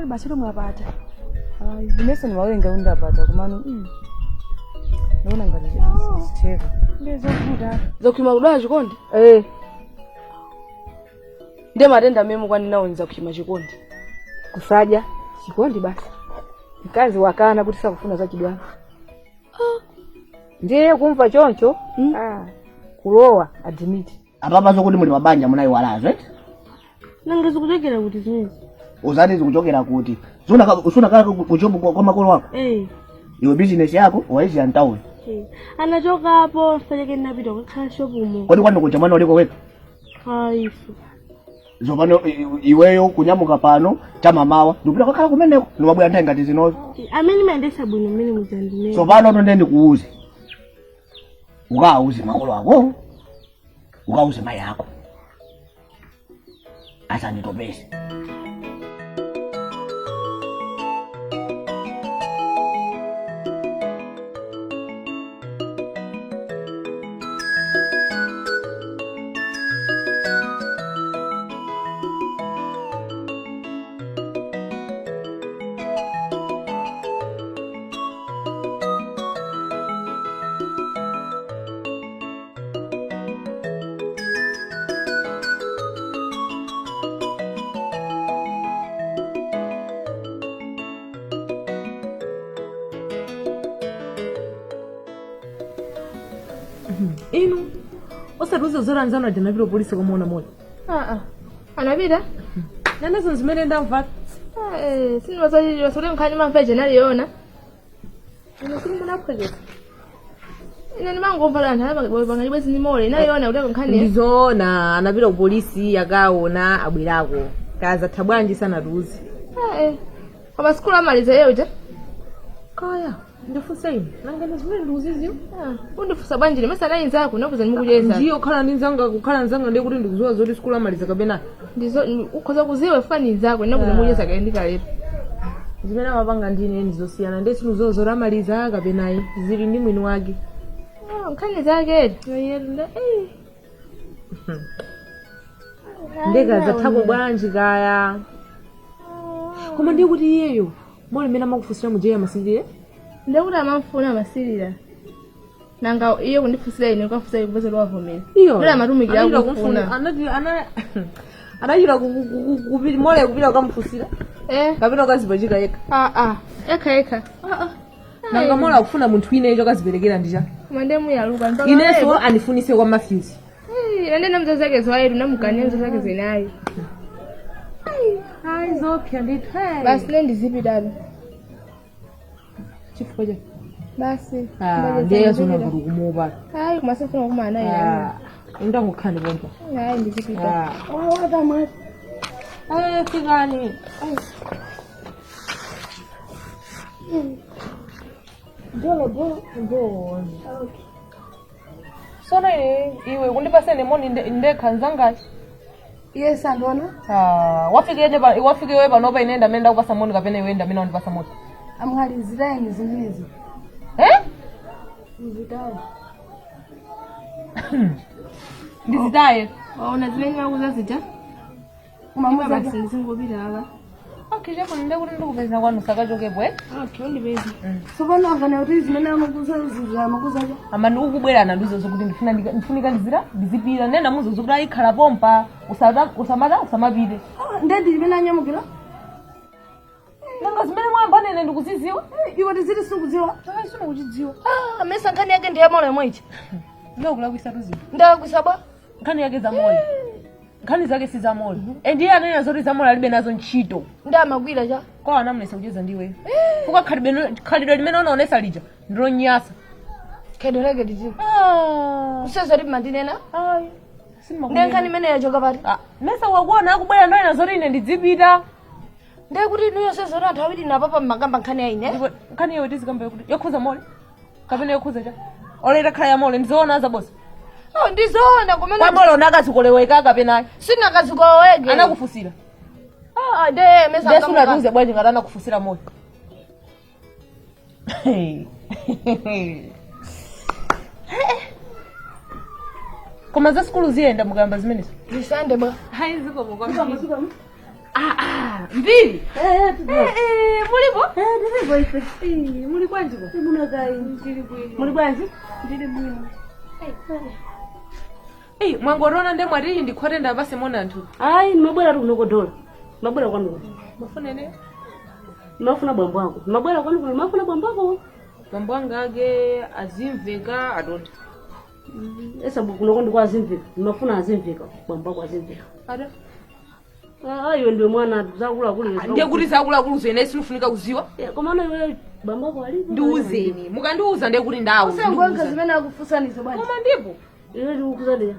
Basi mwapata. Nimesa niwawenga undapata kumano. Naona ngati cheka. Ndezo kuda. Zokima kudwa chikondi? Nde matenda memu kwani naonza kuchima chikondi. Kusaja chikondi basi. Mkazi wakana kuti sakufuna za kidwana. Ndiye kumva choncho. Kulowa admit. Apapa zokuti muli mabanja munayi walazo Nangezo kuchokera kuti zimezi. Uzati zikuchokera kuti usuna kaka kujobu kwa makolo wako iwe business yako waishi antawe anachoka hapo sitake ninapita kwa shop umo kwani kwani kuchamana uliko weka haifu zopano iweyo kunyamuka pano chama mawa ndupita kwa kala kumeneko niwabwe nda ngati zinozo ameni maendesha bwino mimi muzandine sopano ndo ndeni kuuze ukauze makolo wako ukauze mai yako asa nitopese Inu osaruza zora nzana jana vile polisi kwa muona moja. Anabida? Nenda zimene ndamva. Sini wazaji wasore mkani mafeje naliona. Sini mbona project. Ina mango mpala ntaba bangibezi ni mole naliona utaka mkani. Ndizona anabira polisi yagaona abwirako. Kaza tabwanji sana ruzi. Kwa skulu amaliza yewe kaya ndifusa hivi nangene zimene nduzizio undifusa banjire mesana inzako nakuza nimukujeza ndiyo khala ninzanga kukhala nzanga ndi kuti ndikuziwa zoti skulu amaliza kabena ndizo ukhoza kuziwe fani inzako nakuza nimukujeza kaendika lepo zimene amapanga ndine ndizosiyana ndesi nuzozora amaliza kabenayi zili ndi mwini wake nkhani zake ndeka zathako bwanji kaya koma ndiye kuti iyeyo mole mena makufusira mujeya masilire ndekuti amafuna masilira nanga iyo kundifusira ine kwafusira kuboza lwavomera ndola matumikira kufuna anajira kupili mole kupila kamfusira kapena kazibajika eka eka nanga mole akufuna munthu ine icho kaziberekera ndija mandemu yaluka mpaka ineso anifunise kwa mafyuzi nende na mzazi wake zwayetu namukania mzazi wake zenayi hai zopya ndithu basi nendi zipi dada chifukwa basi ndiye zona kuti kumupa hayi kumasafuna kumana ina ndangokhala bomba hayi ndizipita wada mwa fikani Jolo. Sona iwe kundipasa nemoni ndekha nzangayi yes andona wafike wewe panopa inenda menda kupasa moni kapena iwe enda mina undipasa moni amhaliziraini zimezi ndizitaye waona zimene wakuza zita umamuza basi ndizingobira aba akije kunde kuti ndikupeza kwanu sakachokepo undipeza sopano akana kuti zimene amakuza zizamakuza ama ndikubwerana ndizo kuti ndifunika ndizipira nenda muzo zokuti ayikhala pompa usamapite ndedi limene anyamukira nanga zimene mwamba nene ndikuziziwa iwe tizili sikudziwa sinokuchidziwa mesa nkhani yake ndi yamola yomwechi ndakulakwisa tuziwa ndakwisa bwa nkhani yake zamola nkhani zake si zamola ndiye anene zoti zamola alibe nazo ntchito ndamagwira cha kwa anamulesa kucheza ndiwe fuka khalidwe limene unaonesa lija ndilonyasa khedo lake tiji kuseza lipi mandinena ndenkhani imene yachoka pati mesa wakuona akubwera ndoyena zoti ine ndidzipita ndiye kuti nuyo sezoti anthu awiri napapa mmagamba nkhani yaine nkhani yewe tizikamba yokuti yokhuza mole kapena yokhuza cha oleta khala ya mole ndizoona za bosi Oh ndizona kumene kwambolo nakazikoleweeka kapena sina kazikoweke. anakufusira De mesa Desu natuze bwanji ngati anakufusira moyo. Koma za skulu ziyenda mugamba zimenezo. Zisande bwa. Hayi ziko kwa mbili. Mulipo? Ndilipo ife. Muli kwanji ko? Muna gai. Muli kwanji? Ndili bwino. Mwangorona nde mwati ndikhwate ndapase mona anthu. Ai mabwera tu kunokodola. Mabwera kwanu. Mafuna ne? Mafuna bwambo wako. Mabwera kwanu kuna mafuna bwambo wako. Bwambo age azimveka adonda. Esa kuno ndi kwa azimveka. Mafuna azimveka. Bwambo wako azimveka. Ada? Ayo ndio mwana zakula kule. Ndiye kuti zakula kulu zene sinufunika kuziwa? Koma na wewe bwambo wako alipo. Ndiuzeni. Mukandiuza ndiye kuti ndawo. Usengwenga zimene akufusanizo bwana. Koma ndipo. Iwe ndi ukuzade.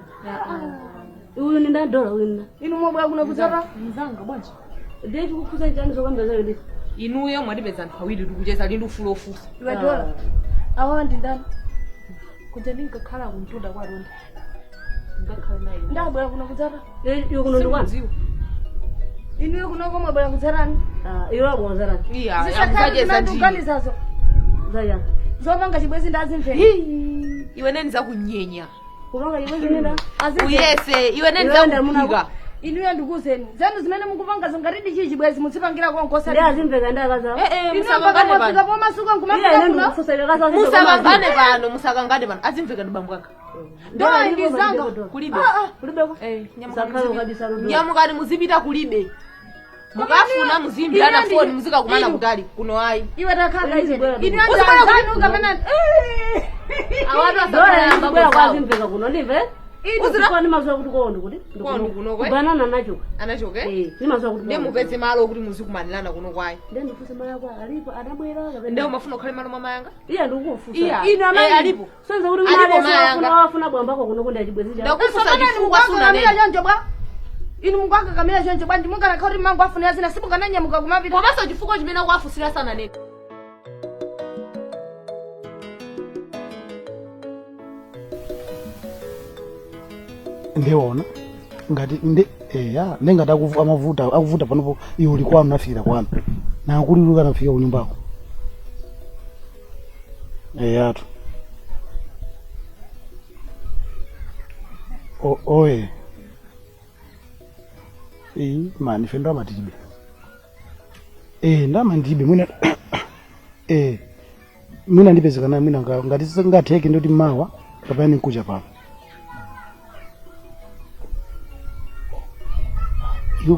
Uyu ni nda dola uyu. Inu mobwa kuna kuzara. Mzanga bwanji. Ndiye kukuza njani zokamba zayo ndi. Inuyo mwatipeza anthu awiri tikucheza lindu fulo ofusa. Iwe dola. Awa ndi ndani. Kuja ndinkakhala kuntunda kwa ronda. Ngakhala naye. Ndabwera kuna kuzara. Iwe kuno ndi kwanu. Inu kuno koma bwera kuzarani. Iwe wabo zara. Iya, Zisakali za ndukani zazo. Zaya. Zomanga chibwezi ndazimve. Iwe neni zakunyenya. Kulonga chibwezi nenda. Uyese, iwe neni zakupika. Inu yandukuzeni. Zanu zimene mukupanga zongaridi chichi bwezi mutsipangira kwa nkosa. Ndiye azimveka ndakaza. Musakangane pano. Inu masuka Iya nkumafika nenda kuno. kufusa ndakaza. Musakangane pano, musakangane pano. Azimveka ndi bambo anga. Ndoa ndizanga. Kulibe. Kulibe ko. Nyamukani kabisa rudo. Nyamukani muzipita kulibe. Mukafuna muzimbira na phone muzika kumana kutali kuno ayi. Iwe takaka izi. Inu Usibala yandazanu kamena. Awatu Bora asakala bora bambo. kwazimveka kuno ndive. Uzira Kwa ni mazo kuti kondo kuti. kondo kuno kwe. Banana nacho. Anachoke? Ni mazo kuti. Nde mupeze malo kuti muzikumanirana kuno kwayi. Nde ndifuse maya kwa alipo adabwera kapena. Nde umafuna ukhale malo mama yanga? Iya ndikufusa. Iya. Inu amali. Alipo. Senza kuti Alipo mali mayanga. wafuna bwambako kuno kundi achibwezi cha. Ndakufusa Inu chifukwa suna mukanga nene. kamila jonjo bwa. Inu mukanga kamila jonjo bwa ndimungana kauri mangu afuna yazina sibuka nanyamuka kumapita. Komanso chifukwa chimene akuafusira sana nene. Ndiona ngati ndengati akuvuta panopo iwe uli kwanu nafikira kwanu na kululuka nafika kunyumbako atu oye mani fe ndamatilibe ndamandibe mwina mwina ndipezekana mwina ngati singatheke ndoti mawa kapani nkuja pano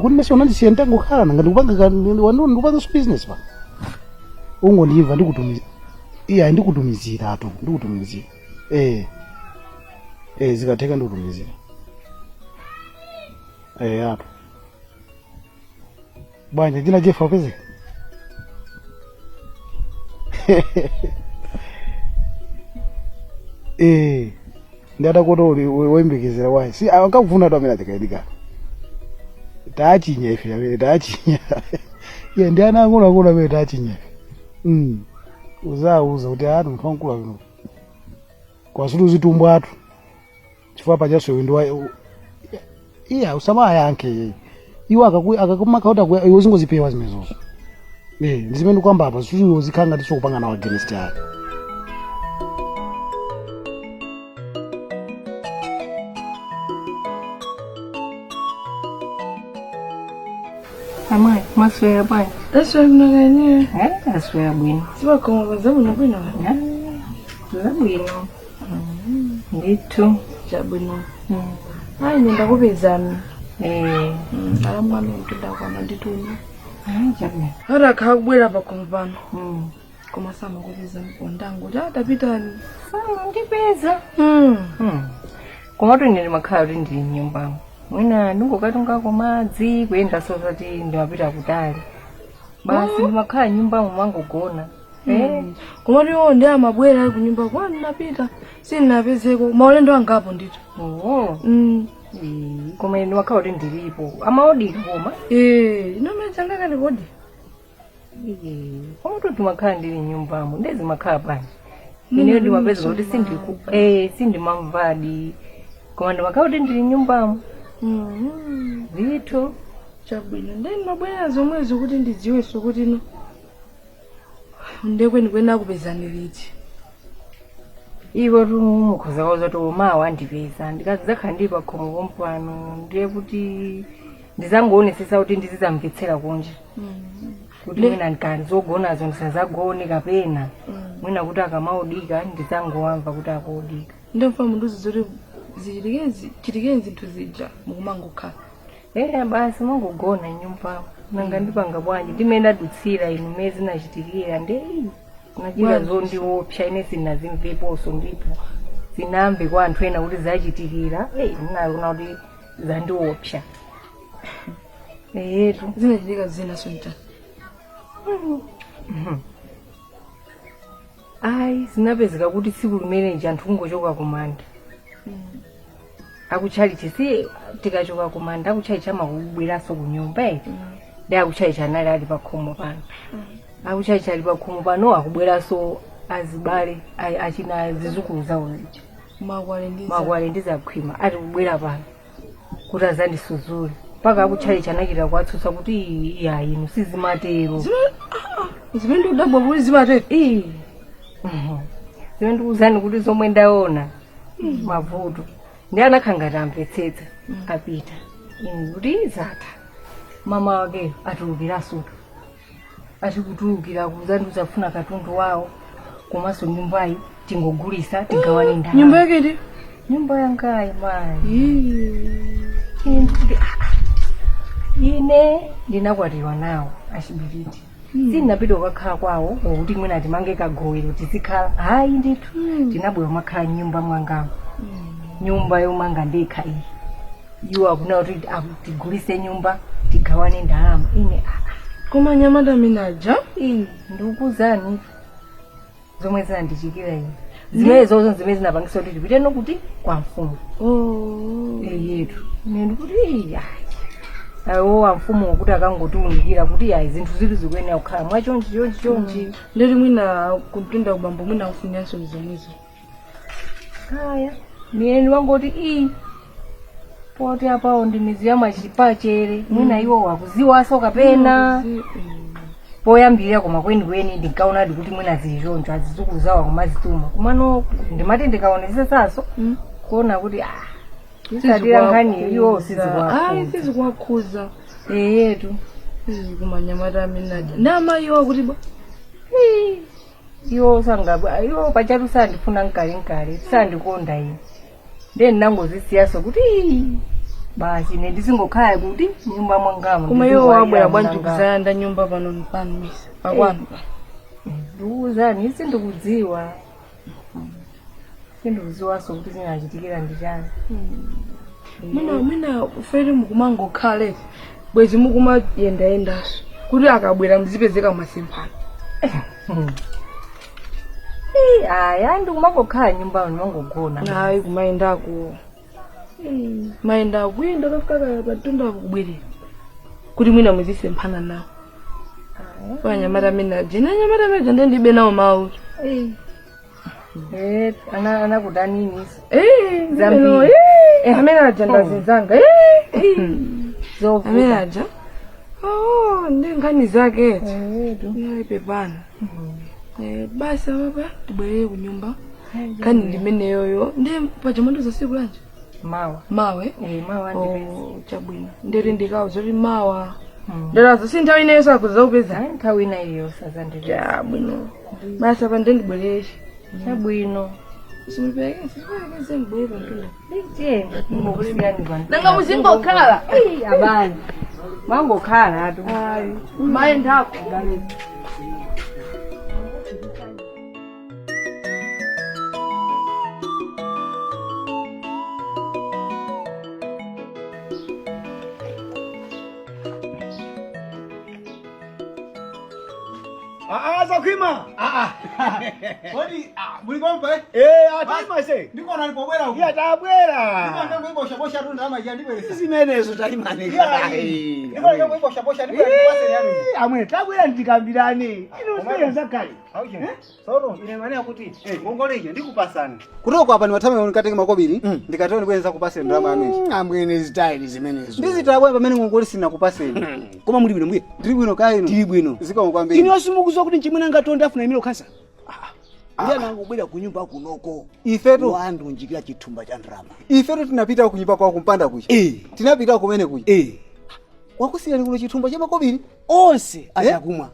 kuti mese unandisiya nditangokhala ngati ndikupanga business pa ungondimva ndikutumizira atu ndikutumizira zikatheka ndikutumizira atu bwanja jina jefa upezeka ndiadakuti woyembekezera wayi si akakufuna tu amene atikaidikana tachinya ife yawe tachinya ye ndiana akula we tachinya uzauza kuti atu mfankula kuno kwa sulu zitumbwa atu chifukwa pachaso ndo iya usama yanke iwo akakumaka kuti iwo zingozipewa zimezozo ndizimene kwamba apa sulu zikhanga tisokupanga nawo against yake Amai, maswera bwana. Aswe kuna gani? Aswera bwana. Siwa kama wazabu na bwana. Zabwino. Nditu. Zabwino. Hai nenda kupezana. Alamwami mpinda kwa mandituni. Zabwino. Hara kakubwera pa kumpano. Koma sama kupeza mpondangu. Tapita ni. Sama ndipeza. Komatu ndine makhala kuti ndili mnyumbamo. Mwina ndingokatunga komadzi kuenda sosati ndimapita kutali. Basi ndimakhala nyumbamo mangogona. Komatu iwo ndi amabwera kunyumba kwanu napita. Sinapezeko maulendo angapo ndito. Koma ine makhala kuti ndilipo. Amaodili koma? Inomechanga kali kodi. Komatu ndimakhala ndili nyumbamo. Ndezi makhala bwanji. Ineyo ndimapeza kuti sindimamvadi. koma ndimakhala kuti ndili nyumbamo zithu chabwino ndeni mabwera zomwezo kuti ndidziwenso kuti no ndekweni kwena kupezani liti iwo mukhoza koza kuti mawa andipeza ndikadzakhala ndili pakhomo pompano ndiye kuti ndizangoonetsesa kuti ndizizamvetsera kunja kuti mwina ndikandizogonazo ndisazagone kapena mwina kuti akamaudika ndizangowamva kuti akuudika ndimfa munduzi zoti chitikeni zinthu zija mukumangokhala basi mangogona nyumbamo nanga ndipanga bwanji ndimene adutsira inu mezi nachitikira ndeyi nachita zondiopsa ine sinazimveponso ndipo zinamve kwa anthu ena kuti zachitikira ndinaona kuti zandiopsa yetu zinachitika zina sontani ayi zinapezeka kuti tsiku limene anthu kungochoka kumanda akuchalichi si tikachoka kumanda akuchalichi amakubweranso kunyumba ndi akuchalichi anali ali pakhomo pano akuchalichi ali pakhomo pano akubweranso azibale achina zizukulu zawo zija makwale ndizakhwima ati kubwera pano kuti azandisuzule mpaka akuchalichi anachita kuwatsutsa kuti iya inu sizimatero zimene ndikudabwa kuti zimatero zimene ndikuwuzani kuti zomwe ndaona mavuto ndi anakhangati amvetsetsa apita inu kuti zatha mama wakeyo atulukirasutu achikutulukira kuzani uzafuna katundu wawo komanso nyumbayi tingogulisa tigawane ndalama nyumba yaketi nyumba yangayi mayi ine ndinakwatiwa nawo achibiriti sinapita kukakhala kwawo ngokuti mwina timange kagowero tizikhala hayi ndithu tinabwera makhala nyumba mwangamo nyumba yomanga ndekha iyi iwo akuna kuti tigulise nyumba tigawane ndalama ine koma nyamata minaja ndikuzani zomwe zinandichikira ine zimene zozo zimene zinapangisa kuti tipite nokuti kwa mfumu yetu ine ndikuti awo amfumu kuti akangotiunikira kuti ayi zinthu zili zikuyenera kukhala mwachonchi ndeti mwina kumpinda ubambo mwina kufunyanso zomwezo kaya niyeni wangoti poti apawo ndi mizi ya mwachipachere mwina iwo wakuziwaso kapena poyambirira koma kwenikweni ndinkaona kuti mwina zili choncho azizukulu zawo kumazituma kumano ndimati ndikaonesa saso kuona kuti isatira nkhani iwo sizikuwakhuza yetu kumanyamata minaja ndamayiwa kuti ba iwo iwo pachatu sandifuna nkale sandikonda ine ndeni nangozisiyaso kuti basi ine ndisingokhala kuti nyumba mwangamo kuma iwo wabwera bwanji kuzayanda nyumba pano misa pakwanu ndikuwuzani sindikudziwa sindikudziwaso kuti zinachitikira ndichani mwina ufere mukumangokhale bwezi mukumayendayendaso kuti akabwera muzipezeka mumasempano aya ndikumangokhala nyumba ndimangogona hayi kumayendako mayenda kuyenda kafika patunda kubwerera kuti mwina muzisemphana nawo wanyamata minaje nanyamata minaje ndendibe nawo mawu anakudaniniso zambiri amene aja ndazinzanga amene aja ndi nkhani zake pepana basi apapa tibwerere kunyumba kani ndimeneyoyo ndi pachamanduza siku lanje mawe chabwino ndeti ndikawo zoti mawa nderazo si nthawi ineyo sakuza upeza nthawi inayo sazandiri chabwino basi apa ndendibwerere chabwino simupekeze mbwere pantunda nanga muzingokhala abani mangokhala atu mayendako Zakhwima. Kodi Muli pompa ataimase. Ndiko nalipobwera huko. Iya tabwera. Ndiko ndango ibosha bosha tu ndama ya ndibwelesa. Zimenezo taimane. Ndiko ndango ibosha bosha ndibwelesa yanu. Amwe tabwera ndikambirane. Ino seyenza kali. Auche. Soro ine maana kuti ngongoleje ndikupasana. Kutoka hapa ni watame unikatenge makobiri ndikatoa ndikwenza kupasira ndama yanu. Amwene style zimenezo. Ndizitabwa pamene ngongole sina kupaseni. Koma muli bwino mbuye. Tiri bwino kaino. Tiri bwino. Ziko mkwambiri. Ino simukuzwa kuti chimwena ngatonda afuna imiro khansa. Ndiye nangobwera kunyumba kunoko. Ifetu wandu njikira chithumba cha ndrama. Ifetu tunapita kunyumba kwa kumpanda kuja. Tinapita kumene kuja. Wakusira ni kuno chithumba cha makobiri onse achakumwa.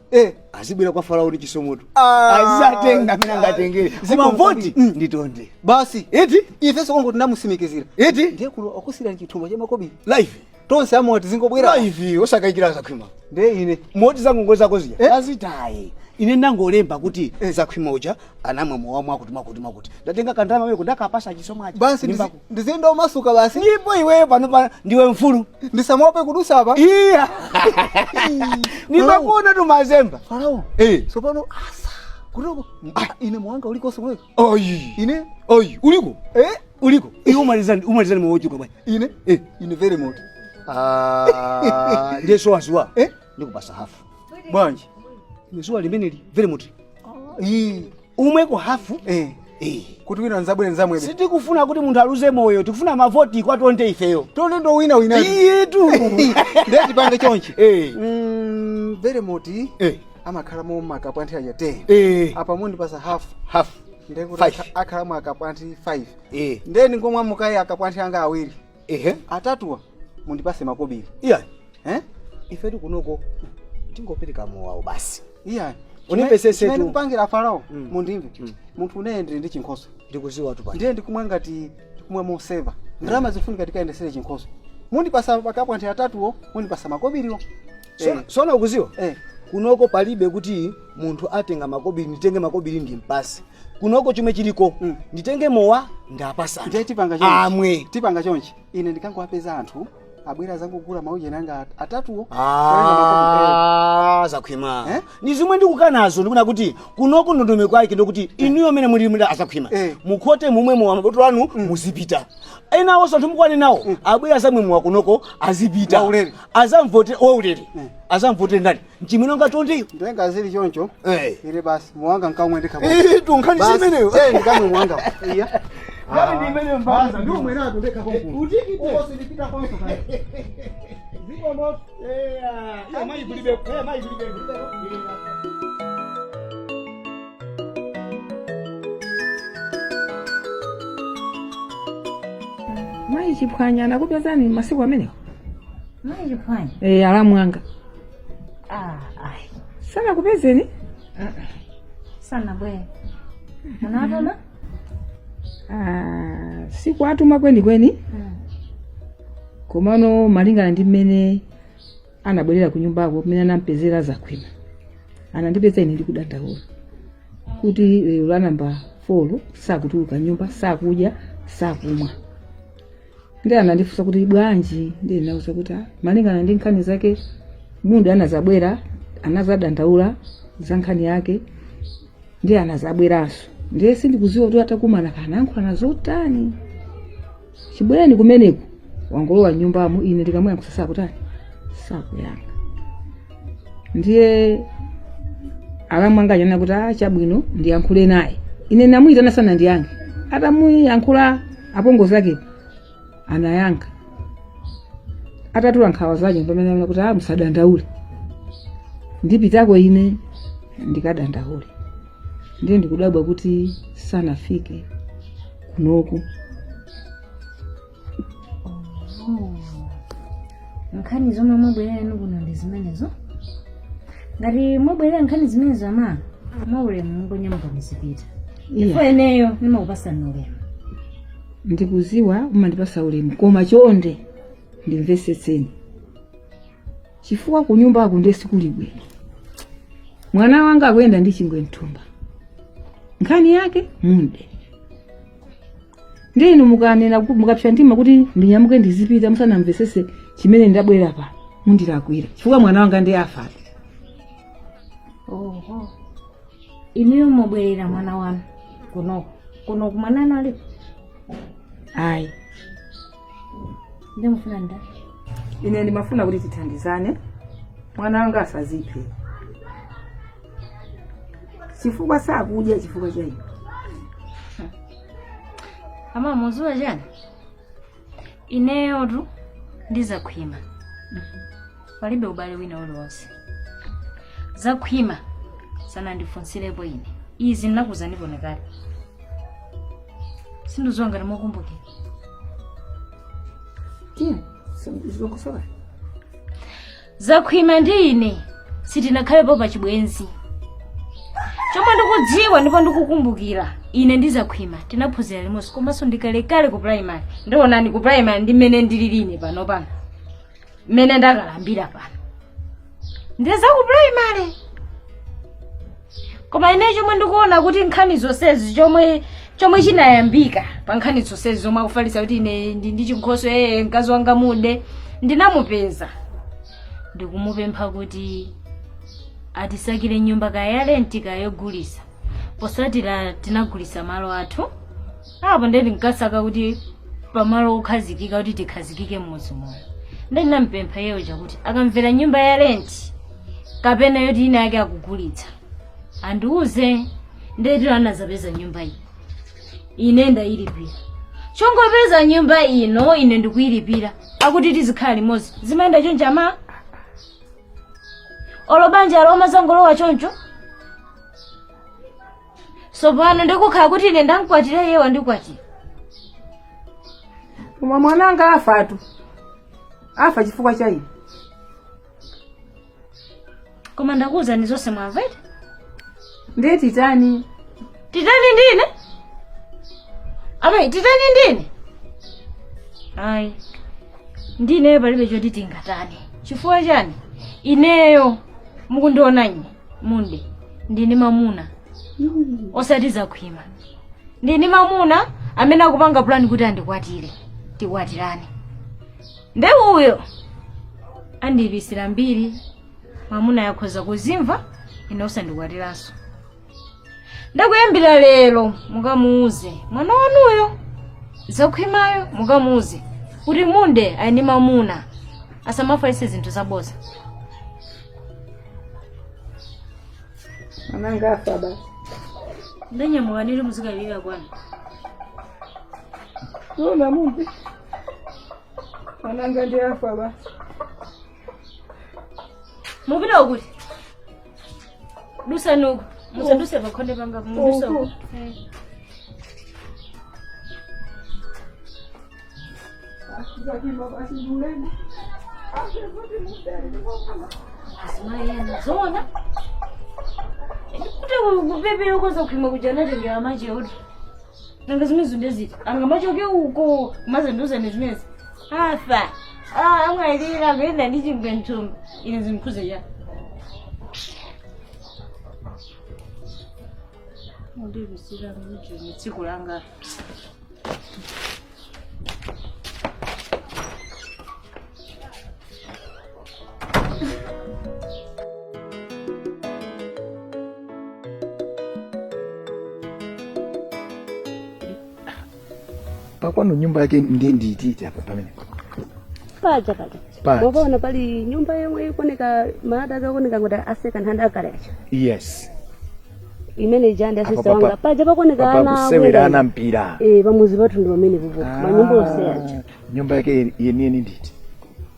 Azibwera kwa Farao ndi chisomoto. Azatenga mina ngatengere. Zima voti nditonde. Basi eti ife sokongo tunamusimikizira. Eti ndiye kuno wakusira ni chithumba cha makobiri. Live. Tonse amoti zingobwera. Live osakaikira zakhwima. Ndiye ine moti zangu ngoza koziya. Azitaye. Ine nangolemba kuti zakhwima uja anamwe mowa kuti ndatenga kandama wewe ndakapasa chisomaji. Basi ndizienda masuka basi. Ndipo iwe pano ndiwe mfulu. Ndisamope kudusa hapa. Iya. Nimakuona tu mazemba. Farao. So pano asa. Kunogo. Ine mwanga uliko somwe. Oyi. Ine? Oyi. Uliko? Uliko. Iyo umalizani mwojuka bwana. Ine? Ine very much. Ndiye swazwa. Ndikupasa hafu. Bwanji. Nisuwa limeneli very much. Umweko hafu. Kuti wina nzabwere nzamwebe. Siti kufuna kuti munthu aluze moyo, tikufuna mavoti kwa tonde ifeyo. Tonde ndo wina. Iyetu. Ndeti pange chonchi. Very much. Amakhala mo makapwanthi ya 10. Apa mundi pasa half. Ndekuti akhala mo akapwanthi 5. Ndeni ngomwa mukai akapwanthi anga awiri. Atatuwa mundi pase makobiri. Iya. Ifetu kunoko tingopereka mowa basi. Iya. Unipesese tu. Ndikupangira Farao mundimve. Munthu unaende ndi chinkhoso. Ndikuziwa tu pa. Ndiye ndikumwa ngati kumwa mo seva. Ndrama zifunika tikaendesere chinkhoso. Mundi pasa pakapwanthi atatuwo, mundi pasa makobiriwo. Sona ukuziwa? Kunoko palibe kuti munthu atenga makobiri nditenge makobiri ndi mpasi. Kunoko chimwe chiliko nditenge mowa ndapasa. Ndiye tipanga chonchi. Amwe. Tipanga chonchi. Ine ndikangowapeza anthu abwera zangu kugula mauje nanga atatuwo. Zakhwima. Ni zimwe ndikukanazo ndikuna kuti kunoko ndondomeko kwake ndokuti inuyo mene muli azakhwima. Mukhote mumwe mowa maboto anu muzipita. Ena wose ntumukwane nawo abwera zamwe mowa kunoko azipita. Azamvote waulere. Azamvote ndani. Nchimino ngatonde. Ndenga zili choncho. Ile basi muwanga nkamwe ndikhapo. Tunkhani zimeneyo. Ndikamwe muwanga. Iya. Yaani nimene mbaza ndio mwenatu ndekhapo. Utiki Uko silipita kwa hiyo kaya. Ziko moto. Ya maji kulibe. Maji kulibe. Mai chiphwanya nakupezani masiku amenewo. Mai chiphwanya? Alamwanga. Ai. Sana kupezeni? Sana bwe. Munatona? Siku atuma kweni. Komano malingana ndi mmene anabwerera ku nyumbako mmene anampezera Zakhwima. Anandipeza ine ndikudandaula. Kuti lero namba 4 sakutuluka nyumba, sakudya, sakumwa. Ndiye anandifunsa kuti bwanji, ndiye ndinawuza kuti malingana ndi nkhani zake mundu anazabwera, anazadandaula za nkhani yake, ndiye anazabweranso. Ndiye sindikuziwa kuti atakumana kanankhula zotani. Chibwereni kumeneko wangolowa nyumbamo ine ndikamwaya kusasa kutani sakuyanga. Ndiye alamwanga yana kuti chabwino ndiyankhule naye. Ine namuyitana sana ndiyange. Atamuyankhula apongozi ake anayankha. Atatula nkhawa zake pamene kuti musadandaule. Ndipitako ine ndikadandaule. Ndiye ndikudabwa kuti sanafike kunoku. Nkhani zomwe mwabwerera nukuno ndi zimenezo. Ngati mwabwerera nkhani zimenezo ama maulemu mungonyamuka muzipita. Ifo eneyo nimakupasani ulemu. Ndikuziwa umandipasa ulemu koma chonde ndimvesetseni. Chifukwa ku nyumba ako ndesikulibwe. Mwana wanga akwenda ndi chingwe mthumba. Nkhani yake munde. Ndinu mukanena mukapsha ndima kuti ndinyamuke ndizipita musanamvesese chimene ndabwera pa mundilakwira. Chifukwa mwana wanga ndi afa. Inuyo mwabwerera mwana wanu. kuno kumanana ali ayi ndimufuna nda ine ndimafuna kuti tithandizane mwana wanga asaziphe chifukwa sakudya chifukwa cha iwe ama muzuwa jana ineyotu ndizakhwima palibe ubale wina uliwonse zakhwima sana ndifunsirepo ine izi ndinakuzanipo nekale sinduziwa ngati mokumbukira zokusoka zakhwima ndi ine sitinakhalepo pa chibwenzi chomwe ndikudziwa ndipo ndikukumbukira ine ndizakhwima tinaphunzira limodzi komanso ndikalekale ku primary ndionani ku primary ndi mmene ndililini pano mmene ndakalambira pano ndiza ku primary koma ine chomwe ndikuona kuti nkhani zonsezi chomwe chinayambika pa nkhani zonsezi zomwe akufalitsa kuti ine ndi chinkhoswe mkazi wanga Mude ndinamupeza ndikumupempha kuti atisakire nyumba ya rent yogulisa posatira tinagulisa malo athu apo ndikasaka kuti pamalo okhazikika kuti tikhazikike mmodzi momwe ndinampempha yeyo chakuti akamvera nyumba ya rent kapena yoti ina yake akugulitsa andiuze ndetiro anazapeza nyumba iyi ine ndayilipira chongopeza nyumba ino ine ndikuyilipira akuti tizikhala limodzi zimayenda choncho ama olobanja loma zangolowa choncho so pano ndikukhala kuti ine ndamkwatira yewa ndikwatira koma mwananga afa chifukwa cha iwe koma ndakuwuzani zonse mwamvete ndiye titani ndine amayi titani ndine ayi ndine palibe choti tingatani chifukwa chani ineyo mukundiona ine Munde ndine mamuna osati zakhwima ndine mamuna amene akupanga plan kuti andikwatire tikwatirane nde uyo andibisira mbiri mamuna yakhoza kuzimva ine osandikwatiranso ndakuyambira lero mukamuuze mwana wanuyo zakhwimayo mukamuuze kuti Munde ali mamuna asamafalitse zinthu zaboza mwananga afa basi ndanyamukanire muzikayika kwanu ona Munde mwananga ndi afa basi mupita kuti dusanuko musaduse pakhonde panga mudusa azimayena zona kuti kupepera ukoza kukhwima kujanatengera machi kuti nanga zimezi ndeziti angamachoke uko kumazanduza nezimezi afa amwalira kuenda ndichingwe nthumbi ine zimkhuze cha ndibisira mujeni tsiku langa pakwano nyumba yake ndititi apa pamene paja bobaona pali nyumba yomwe ikuoneka malata akaoneka kuti asecond hand akalecha yes imene janda sister wanga paja pakuoneka ana kusewera ana mpira pamuzi pathu ndi pamene popo manyumba onse aja nyumba yake yeniyeni nditi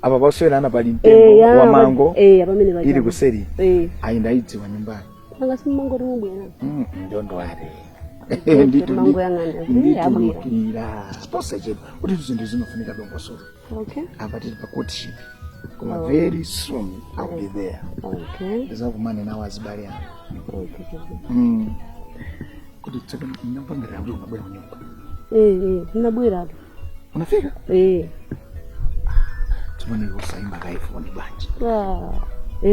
apa pasewera ana pali mtengo wa mango pamene paja ili kuseri ayinda idziwa nyumbayo anga simongoti mubwera ndondo are ndito mango yang'ana nditulukira posachepa kuti zinthu zinofunika dongosolo okay apa tili pa courtship koma very soon I'll be there okay ndizakumane nawo azibale anga kuti tsaka ndinapangirira kuti unabwera kunyumba ndinabwera unafika tsopano usaimba ka iPhone banje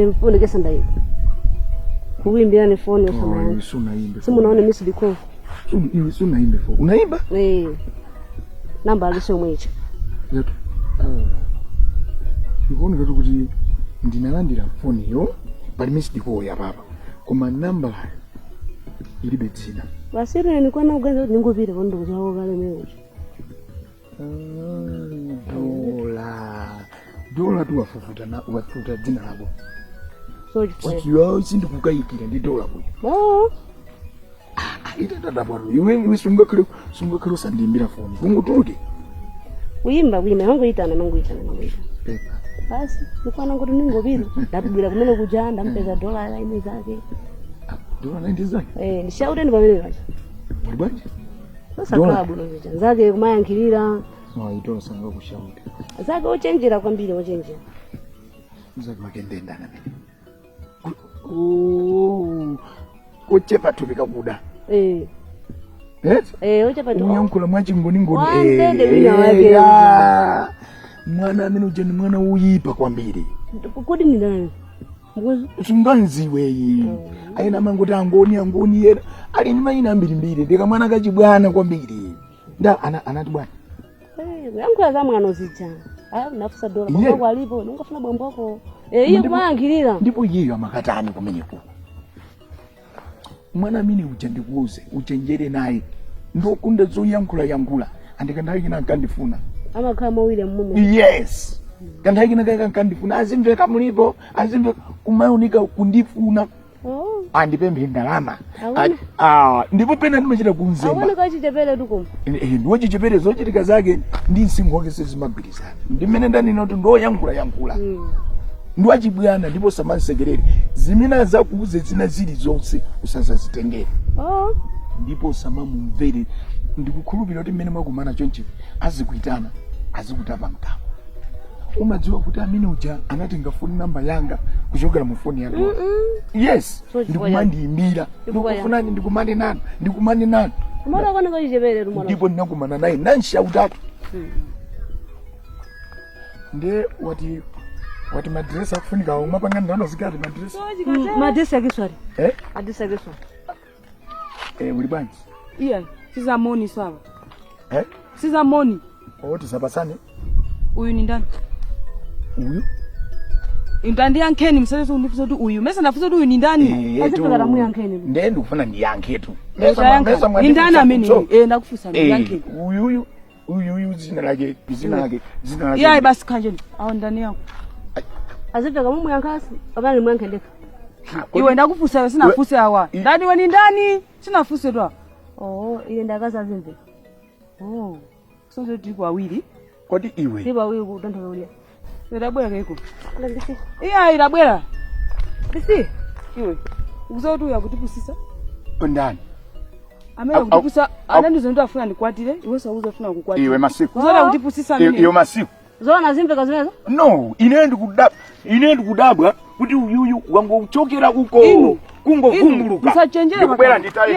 mfone kesa ndaiba kuimbirane phone usamaya sunaimbe simunaone missed call iwe sunaimbe phone unaimba namba alisho mwecha yetu ndikuoneka kuti ndinalandira phone yo pali missed call ya papa koma namba ilibe dzina. Basiri ni kwana uganza ningopita kondo zawo kale mewo. Dola tu wafufuta na wafufuta dzina lako. So chiyo sindi kukayikira ndi dola kuyo. Ita tadabwaro iwe sungakiro sandimbira foni kungutuluke uyimba mangu itana basi nikwana ngoti ningopita ndabwira kumene kuja ndampeza dola ine zake dola 90 zake ndishauri ndi pamene kacha muli bwanji sasa klabu no kuja zake kumayankhirira itola sanga kushauri zake ochenjera kwambiri ochenjera zake makendenda na mimi ochepa tupika kuda ochepa tu unyankula mwachingoni ndende wina wake mwana amene ujeni mwana uyipa kwambiri kodi ni ndani usunganziwe aina mangoti angoni yera ali ni mayina mbiri ndika mwana kachibwana kwambiri nda anati bwana yankula za mwana uzija nafusa dola kwa alipo ningafuna bambo wako iyo kumayankhirira ndipo yiyo amakatani kumeneko mwana mini uchandikuuze uchenjere naye ndokunda zoyankhula andikandaki nakandifuna amakhala mawire mume yes kandaki nakandifuna azimve kamulipo azimve kumayunika kundifuna andipembe ndalama ndipo pena ndimachita kunzema awone kachichepere tuko ndiwo chichepere zochitika zake ndi msingo wake sezimagwirizana ndimene ndanena kuti ndoyankhula ndiwachibwana ndipo samansekerere zimene zakuuze zina zili zonse usazazitengere ndipo samamumvere ndikukhulupirira kuti mmene mwakumana chonchi azikuitana azikutapa mkamo umadziwa kuti amene uja anatenga phone number yanga kuchokera mu phone yake yes ndikumandiyimbira ndikufunani ndikumane nani mwana kwana kachichepere rumwana ndipo ndinakumana naye nanshautatu nde wati madress akufunika umapanga ndano zikati madress yake swali adress yake swali uli bwanji iya siza moni sawa siza moni oti sapasane uyu ni ndani uyu indandi yankeni msalezo undifuza kuti uyu mesa ndafuza kuti uyu ni ndani azipaka mu yankeni ndende kufuna ndi yanketu ni ndani amene ndakufusa ndi yankeni uyu zina lake iya basi kanjeni awo ndani yako azipaka mu yankasi abana mu yankendeka iwe ndakufusa sinafuse awa ndani we ni ndani sinafuse twa ile ndakaza zimve sonzo tiko awiri kodi iwe tiba awiri kutontoka ulia irabwera kaiko ndisi iya irabwera ndisi iwe ukuzotu yakutipusisa ndani amene kutipusa anandizo ndo afuna ndikwatire iwe sauzofuna kukwatira iwe masiku uzola kutipusisa mimi iyo masiku zona zimve kazimezo no ine ndikudabwa kuti uyuyu wangu uchokera uko kungo kumbuluka musachenjera ndikubwera nditali